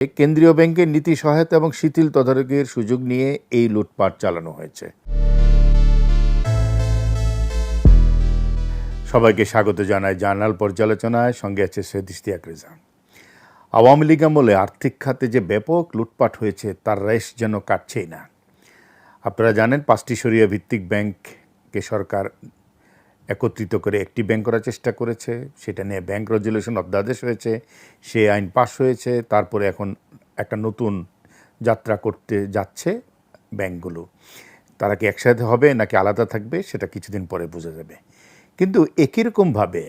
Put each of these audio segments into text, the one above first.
কেন্দ্রীয় ব্যাংকের নীতি সহায়তা এবং শিথিল তদারকির সুযোগ নিয়ে এই লুটপাট চালানো হয়েছে। সবাইকে স্বাগত জানাই জার্নাল পর্যালোচনায়, সঙ্গে আছে সৈয়দ ইশতিয়াক রেজা। আওয়ামী লীগ আমলে আর্থিক খাতে যে ব্যাপক লুটপাট হয়েছে তার রেশ যেন কাটছেই না। আপনারা জানেন 5টি শরিয়া ভিত্তিক ব্যাংককে সরকার একত্রিত করে একটি ব্যাংক করার চেষ্টা করেছে। সেটা নিয়ে ব্যাংক রেজুলেশন অধ্যাদেশ হয়েছে, সে আইন পাশ হয়েছে। তারপরে এখন একটা নতুন যাত্রা করতে যাচ্ছে ব্যাংকগুলো। তারা কি একসাথে হবে নাকি আলাদা থাকবে সেটা কিছুদিন পরে বোঝা যাবে। কিন্তু একই রকমভাবে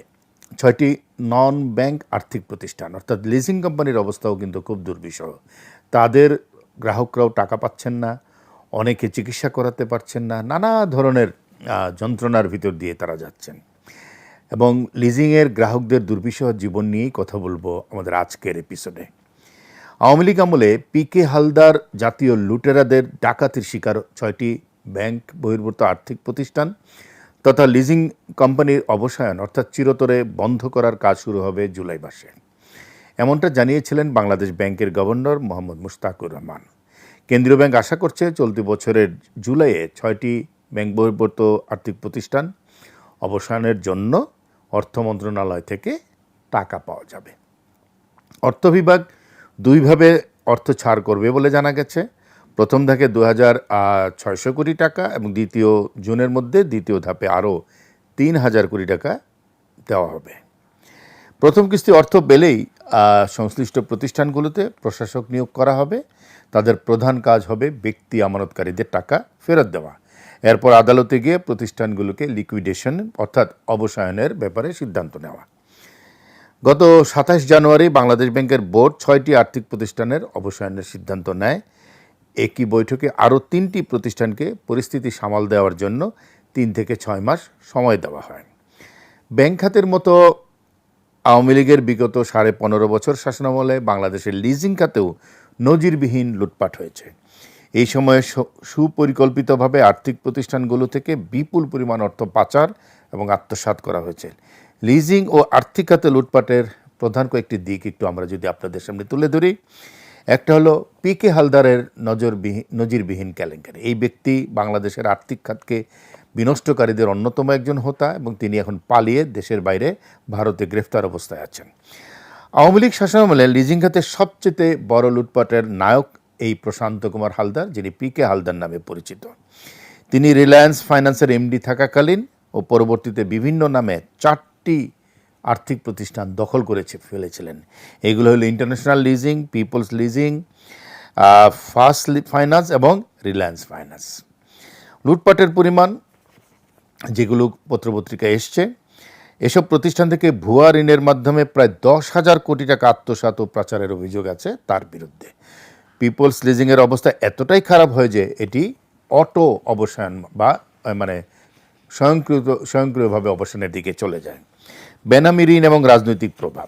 6টি নন ব্যাংক আর্থিক প্রতিষ্ঠান অর্থাৎ লিজিং কোম্পানির অবস্থাও কিন্তু খুব দুর্বিষহ। তাদের গ্রাহকরাও টাকা পাচ্ছেন না, অনেকে চিকিৎসা করাতে পারছেন না, নানা ধরনের যন্ত্রণার ভিতর দিয়ে তারা যাচ্ছেন। এবং লিজিংয়ের গ্রাহকদের দুর্বিষহ জীবন নিয়েই কথা বলবো আমাদের আজকের এপিসোডে। আওয়ামী লীগ আমলে পিকে হালদার জাতীয় লুটেরাদের ডাকাতির শিকার 6টি ব্যাংক বহির্ভূত আর্থিক প্রতিষ্ঠান তথা লিজিং কোম্পানির অবসায়ন অর্থাৎ চিরতরে বন্ধ করার কাজ শুরু হবে জুলাই মাসে, এমনটা জানিয়েছিলেন বাংলাদেশ ব্যাংকের গভর্নর মোহাম্মদ মুশতাকুর রহমান। কেন্দ্রীয় ব্যাংক আশা করছে চলতি বছরের জুলাইয়ে 6টি ব্যাংক বহির্ভূত আর্থিক প্রতিষ্ঠান অবসানের জন্য অর্থ মন্ত্রণালয় থেকে টাকা পাওয়া যাবে। অর্থ বিভাগ দুইভাবে অর্থ ছাড় করবে বলে জানা গেছে। প্রথম ধাপে 2,600 কোটি টাকা এবং দ্বিতীয় জুনের মধ্যে দ্বিতীয় ধাপে আরও 3,000 কোটি টাকা দেওয়া হবে। প্রথম কিস্তি অর্থ পেলেই সংশ্লিষ্ট প্রতিষ্ঠানগুলোতে প্রশাসক নিয়োগ করা হবে। তাদের প্রধান কাজ হবে ব্যক্তি আমানতকারীদের টাকা ফেরত দেওয়া। এরপর আদালতে গিয়ে প্রতিষ্ঠানগুলোকে লিকুইডেশন অর্থাৎ অবসায়নের ব্যাপারে সিদ্ধান্ত নেওয়া। গত 27 জানুয়ারি বাংলাদেশ ব্যাংকের বোর্ড 6টি আর্থিক প্রতিষ্ঠানের অবসায়নের সিদ্ধান্ত নেয়। একই বৈঠকে আরও 3টি প্রতিষ্ঠানকে পরিস্থিতি সামাল দেওয়ার জন্য 3 থেকে 6 মাস সময় দেওয়া হয়। ব্যাংক খাতের মতো আওয়ামী লীগের বিগত 15.5 বছর শাসনামলে বাংলাদেশের লিজিং খাতেও নজিরবিহীন লুটপাট হয়েছে। এই সময়ে সুপরিকল্পিতভাবে আর্থিক প্রতিষ্ঠানগুলো থেকে বিপুল পরিমাণ অর্থ পাচার এবং আত্মসাৎ করা হয়েছে। লিজিং ও আর্থিক খাতে লুটপাটের প্রধান কয়েকটি দিক একটু আমরা যদি আপনাদের সামনে তুলে ধরি। একটা হলো পিকে হালদারের নজিরবিহীন কেলেঙ্কারি। এই ব্যক্তি বাংলাদেশের আর্থিক খাতকে বিনষ্টকারীদের অন্যতম একজন হোতা এবং তিনি এখন পালিয়ে দেশের বাইরে ভারতে গ্রেফতার অবস্থায় আছেন। আওয়ামী লীগ শাসনামলে লিজিং খাতের সবচেয়ে বড় লুটপাটের নায়ক এই প্রশান্ত কুমার হালদার, যিনি পিকে হালদার নামে পরিচিত। তিনি রিলায়েন্স ফাইন্যান্সের এমডি থাকাকালীন ও পরবর্তীতে বিভিন্ন নামে 4টি আর্থিক প্রতিষ্ঠান দখল করে ফেলেছিলেন। এগুলো হলো international leasing, people's leasing, first finance এবং রিলায়েন্স ফাইন্যান্স। লুটপাটের পরিমাণ যেগুলো পত্রপত্রিকায় এসছে, এসব প্রতিষ্ঠান থেকে ভুয়া ঋণের মাধ্যমে প্রায় 10,000 কোটি টাকা আত্মসাৎ ও পাচারের অভিযোগ আছে তার বিরুদ্ধে। পিপলস লিজিংয়ের অবস্থা এতটাই খারাপ হয় যে এটি অটো অবসান বা স্বয়ংক্রিয়ভাবে অবসানের দিকে চলে যায়। বেনামি ঋণ এবং রাজনৈতিক প্রভাব।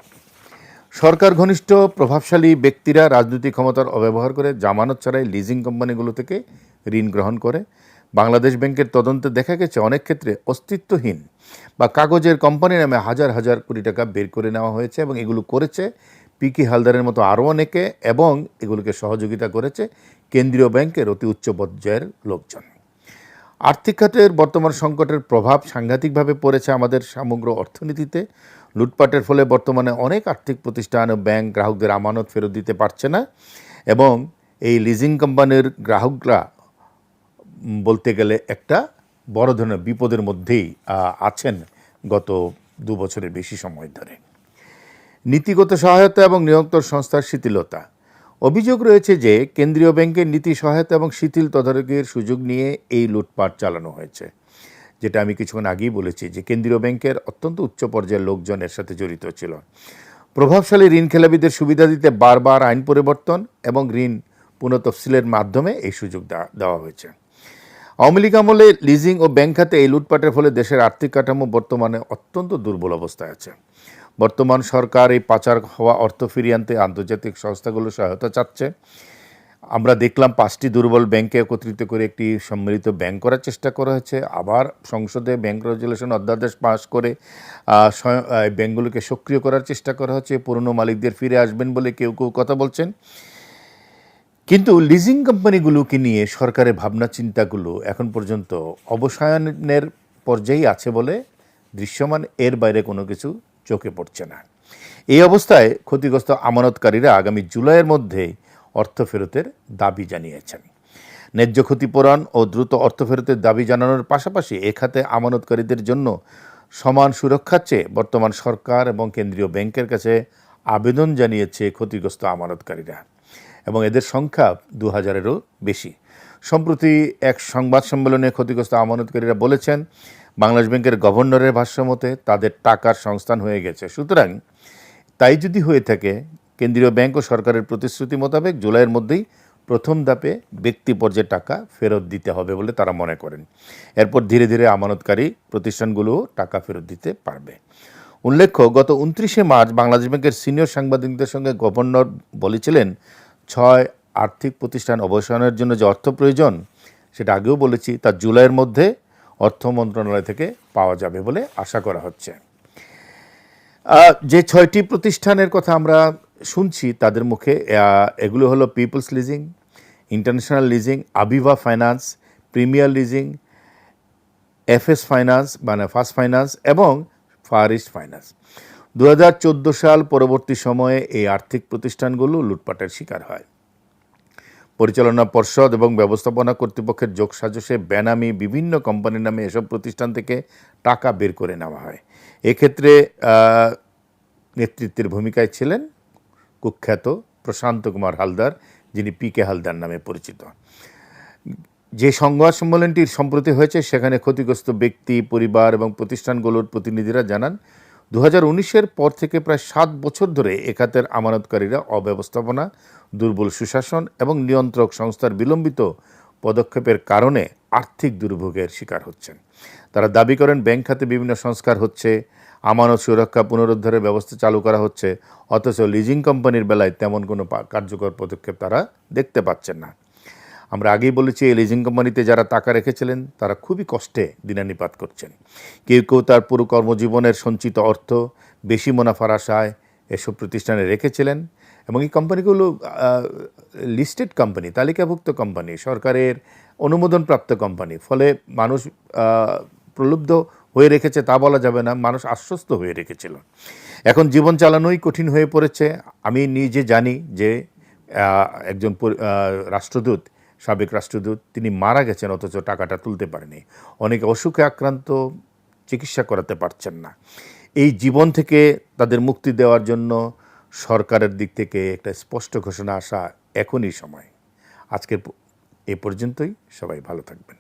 সরকার ঘনিষ্ঠ প্রভাবশালী ব্যক্তিরা রাজনৈতিক ক্ষমতার অব্যবহার করে জামানত ছাড়াই লিজিং কোম্পানিগুলো থেকে ঋণ গ্রহণ করে। বাংলাদেশ ব্যাংকের তদন্তে দেখা গেছে অনেক ক্ষেত্রে অস্তিত্বহীন বা কাগজের কোম্পানি নামে হাজার হাজার কোটি টাকা বের করে নেওয়া হয়েছে এবং এগুলো করেছে পিকে হালদারের মতো আরও অনেকে এবং এগুলোকে সহযোগিতা করেছে কেন্দ্রীয় ব্যাংকের অতি উচ্চ পর্যায়ের লোকজন। আর্থিক খাতের বর্তমান সংকটের প্রভাব সাংঘাতিকভাবে পড়েছে আমাদের সমগ্র অর্থনীতিতে। লুটপাটের ফলে বর্তমানে অনেক আর্থিক প্রতিষ্ঠান ও ব্যাংক গ্রাহকদের আমানত ফেরত দিতে পারছে না এবং এই লিজিং কোম্পানির গ্রাহকরা বলতে গেলে একটা বড় ধরনের বিপদের মধ্যেই আছেন গত 2 বছরের বেশি সময় ধরে। নীতিগত সহায়তা এবং নিয়ন্ত্রণ সংস্থার শিথিলতা। অভিযোগ রয়েছে যে কেন্দ্রীয় ব্যাংকের নীতি সহায়তা এবং শিথিল তদারকির সুযোগ নিয়ে এই লুটপাট চালানো হয়েছে। যেটা আমি কিছুক্ষণ আগেই বলেছি যে কেন্দ্রীয় ব্যাংকের অত্যন্ত উচ্চ পর্যায়ের লোকজন এর সাথে জড়িত ছিল। প্রভাবশালী ঋণ খেলাপিদের সুবিধা দিতে বারবার আইন পরিবর্তন এবং ঋণ পুনঃতফসিলের মাধ্যমে এই সুযোগ দেওয়া হয়েছে। আওয়ামী লীগ আমলে লিজিং ও ব্যাংক খাতে এই লুটপাটের ফলে দেশের আর্থিক কাঠামো বর্তমানে অত্যন্ত দুর্বল অবস্থায় আছে। বর্তমান সরকার এই পাচার হওয়া অর্থ ফিরিয়ে আনতে আন্তর্জাতিক সংস্থাগুলো সহায়তা চাচ্ছে। আমরা দেখলাম 5টি দুর্বল ব্যাংকে একত্রিত করে একটি সম্মিলিত ব্যাংক করার চেষ্টা করা হয়েছে। আবার সংসদে ব্যাংক রেজুলেশন অধ্যাদেশ পাস করে ব্যাংকগুলোকে সক্রিয় করার চেষ্টা করা হচ্ছে। পুরনো মালিকদের ফিরে আসবেন বলে কেউ কেউ কথা বলছেন। কিন্তু লিজিং কোম্পানিগুলোকে নিয়ে সরকারের ভাবনা চিন্তাগুলো এখন পর্যন্ত অবসায়নের পর্যায়ে আছে বলে দৃশ্যমান, এর বাইরে কোনো কিছু চোখে পড়ছে না। এই অবস্থায় ক্ষতিগ্রস্ত আমানতকারীরা আগামী জুলাইয়ের মধ্যে অর্থ ফেরতের দাবি জানিয়েছেন। ন্যায্য ক্ষতিপূরণ ও দ্রুত অর্থ ফেরতের দাবি জানানোর পাশাপাশি এ খাতে আমানতকারীদের জন্য সমান সুরক্ষার চেয়ে বর্তমান সরকার এবং কেন্দ্রীয় ব্যাংকের কাছে আবেদন জানিয়েছে ক্ষতিগ্রস্ত আমানতকারীরা, এবং এদের সংখ্যা 2000-এরও বেশি। সম্প্রতি এক সংবাদ সম্মেলনে ক্ষতিগ্রস্ত আমানতকারীরা বলেছেন, বাংলাদেশ ব্যাংকের গভর্নরের ভাষ্যমতে তাদের টাকার সংস্থান হয়ে গেছে। সুতরাং তাই যদি হয়ে থাকে, কেন্দ্রীয় ব্যাংক ও সরকারের প্রতিশ্রুতি মোতাবেক জুলাইয়ের মধ্যেই প্রথম ধাপে ব্যক্তি পর্যায়ে টাকা ফেরত দিতে হবে বলে তারা মনে করেন। এরপর ধীরে ধীরে আমানতকারী প্রতিষ্ঠানগুলোও টাকা ফেরত দিতে পারবে। উল্লেখ্য, গত 29শে মার্চ বাংলাদেশ ব্যাংকের সিনিয়র সাংবাদিকদের সঙ্গে গভর্নর বলেছিলেন, 6 আর্থিক প্রতিষ্ঠান অবসানের জন্য যে অর্থ প্রয়োজন, সেটা আগেও বলেছি, তা জুলাইয়ের মধ্যে অর্থ মন্ত্রণালয় থেকে পাওয়া যাবে বলে আশা করা হচ্ছে। যে 6টি প্রতিষ্ঠানের কথা আমরা শুনছি তাদের মুখে, এগুলো হলো People's Leasing, International Leasing, Aviva Finance, Premier Leasing, FS Finance মানে ফার্স্ট ফাইন্যান্স এবং ফার ইস্ট ফাইন্যান্স। 2014 সাল পরবর্তী সময়ে এই আর্থিক প্রতিষ্ঠানগুলো লুটপাটের শিকার হয়। পরিচালনা পর্ষদ এবং ব্যবস্থাপনা কর্তৃপক্ষের যোগসাজশে বেনামি বিভিন্ন কোম্পানির নামে এসব প্রতিষ্ঠান থেকে টাকা বের করে নেওয়া হয়। এক্ষেত্রে নেতৃত্বের ভূমিকায় ছিলেন কুখ্যাত প্রশান্ত কুমার হালদার, যিনি পিকে হালদার নামে পরিচিত। যে সংবাদ সম্মেলনটির সম্প্রতি হয়েছে, সেখানে ক্ষতিগ্রস্ত ব্যক্তি, পরিবার এবং প্রতিষ্ঠানগুলোর প্রতিনিধিরা জানান, 2019-এর পর থেকে প্রায় 7 বছর ধরে এ খাতের আমানতকারীরা অব্যবস্থাপনা, দুর্বল সুশাসন এবং নিয়ন্ত্রক সংস্থার বিলম্বিত পদক্ষেপের কারণে আর্থিক দুর্ভোগের শিকার হচ্ছেন। তারা দাবি করেন, ব্যাংক খাতে বিভিন্ন সংস্কার হচ্ছে, আমানত সুরক্ষা পুনরুদ্ধারের ব্যবস্থা চালু করা হচ্ছে, অথচ লিজিং কোম্পানির বেলায় তেমন কোনো কার্যকর পদক্ষেপ তারা দেখতে পাচ্ছেন না। আমরা আগেই বলেছি, এই লিজিং কোম্পানিতে যারা টাকা রেখেছিলেন তারা খুবই কষ্টে দিনানিপাত করছেন। কেউ কেউ তার পুরো কর্মজীবনের সঞ্চিত অর্থ বেশি মুনাফার আশায় এসব প্রতিষ্ঠানে রেখেছিলেন, এবং এই কোম্পানিগুলো লিস্টেড কোম্পানি, তালিকাভুক্ত কোম্পানি, সরকারের অনুমোদনপ্রাপ্ত কোম্পানি। ফলে মানুষ প্রলুব্ধ হয়ে রেখেছে তা বলা যাবে না, মানুষ আশ্বস্ত হয়ে রেখেছিল। এখন জীবন চালানোই কঠিন হয়ে পড়েছে। আমি নিজে জানি যে একজন রাষ্ট্রদূত, সাবেক রাষ্ট্রদূত, তিনি মারা গেছেন, অথচ টাকাটা তুলতে পারেনি। অনেকে অসুখে আক্রান্ত, চিকিৎসা করাতে পারছেন না। এই জীবন থেকে তাদের মুক্তি দেওয়ার জন্য সরকারের দিক থেকে একটা স্পষ্ট ঘোষণা আসা এখনই সময়। আজকের এ পর্যন্তই। সবাই ভালো থাকবেন।